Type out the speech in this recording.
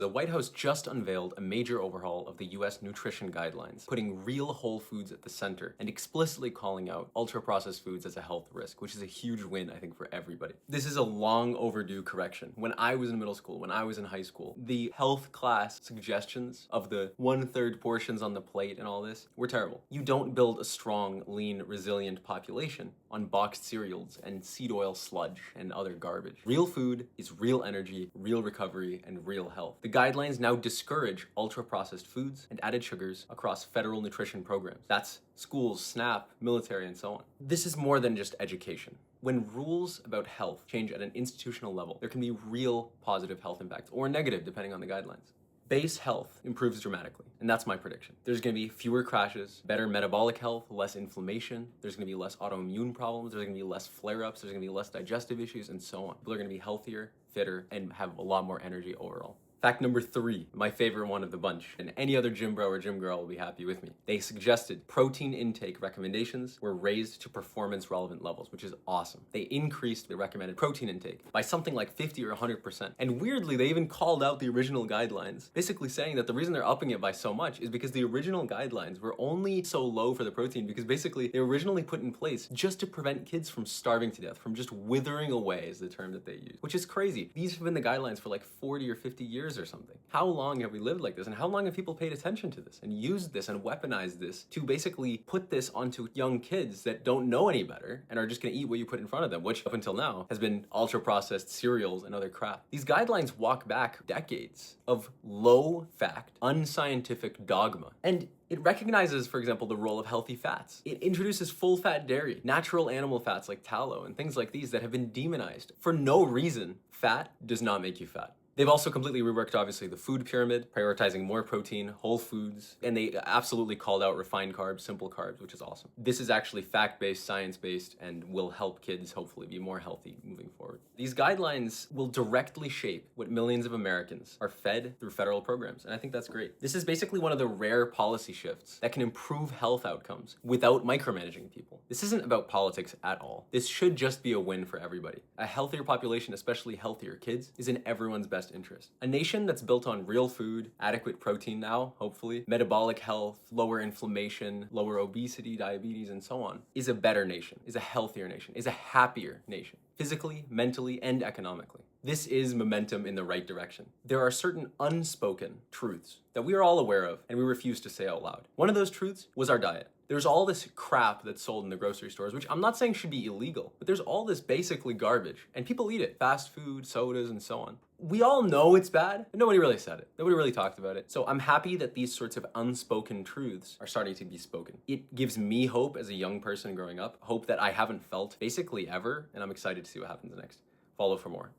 The White House just unveiled a major overhaul of the US nutrition guidelines, putting real whole foods at the center and explicitly calling out ultra-processed foods as a health risk, which is a huge win, I think, for everybody. This is a long overdue correction. When I was in middle school, when I was in high school, the health class suggestions of the 1/3 portions on the plate and all this were terrible. You don't build a strong, lean, resilient population on boxed cereals and seed oil sludge and other garbage. Real food is real energy, real recovery, and real health. The guidelines now discourage ultra-processed foods and added sugars across federal nutrition programs. That's schools, SNAP, military, and so on. This is more than just education. When rules about health change at an institutional level, there can be real positive health impacts, or negative, depending on the guidelines. Base health improves dramatically, and that's my prediction. There's gonna be fewer crashes, better metabolic health, less inflammation, there's gonna be less autoimmune problems, there's gonna be less flare-ups, there's gonna be less digestive issues, and so on. People are gonna be healthier, fitter, and have a lot more energy overall. Fact number 3, my favorite one of the bunch, and any other gym bro or gym girl will be happy with me. They suggested protein intake recommendations were raised to performance relevant levels, which is awesome. They increased the recommended protein intake by something like 50 or 100%. And weirdly, they even called out the original guidelines, basically saying that the reason they're upping it by so much is because the original guidelines were only so low for the protein because basically they were originally put in place just to prevent kids from starving to death, from just withering away is the term that they use, which is crazy. These have been the guidelines for like 40 or 50 years or something. How long have we lived like this, and how long have people paid attention to this and used this and weaponized this to basically put this onto young kids that don't know any better and are just gonna eat what you put in front of them, which up until now has been ultra-processed cereals and other crap. These guidelines walk back decades of low-fact, unscientific dogma, and it recognizes, for example, the role of healthy fats. It introduces full-fat dairy, natural animal fats like tallow, and things like these that have been demonized. For no reason, fat does not make you fat. They've also completely reworked, obviously, the food pyramid, prioritizing more protein, whole foods, and they absolutely called out refined carbs, simple carbs, which is awesome. This is actually fact-based, science-based, and will help kids hopefully be more healthy moving forward. These guidelines will directly shape what millions of Americans are fed through federal programs, and I think that's great. This is basically one of the rare policy shifts that can improve health outcomes without micromanaging people. This isn't about politics at all. This should just be a win for everybody. A healthier population, especially healthier kids, is in everyone's best interest. A nation that's built on real food, adequate protein now, hopefully, metabolic health, lower inflammation, lower obesity, diabetes, and so on, is a better nation, is a healthier nation, is a happier nation, physically, mentally, and economically. This is momentum in the right direction. There are certain unspoken truths that we are all aware of and we refuse to say out loud. One of those truths was our diet. There's all this crap that's sold in the grocery stores, which I'm not saying should be illegal, but there's all this basically garbage, and people eat it. Fast food, sodas, and so on. We all know it's bad, but nobody really said it. Nobody really talked about it. So I'm happy that these sorts of unspoken truths are starting to be spoken. It gives me hope as a young person growing up, hope that I haven't felt basically ever, and I'm excited to see what happens next. Follow for more.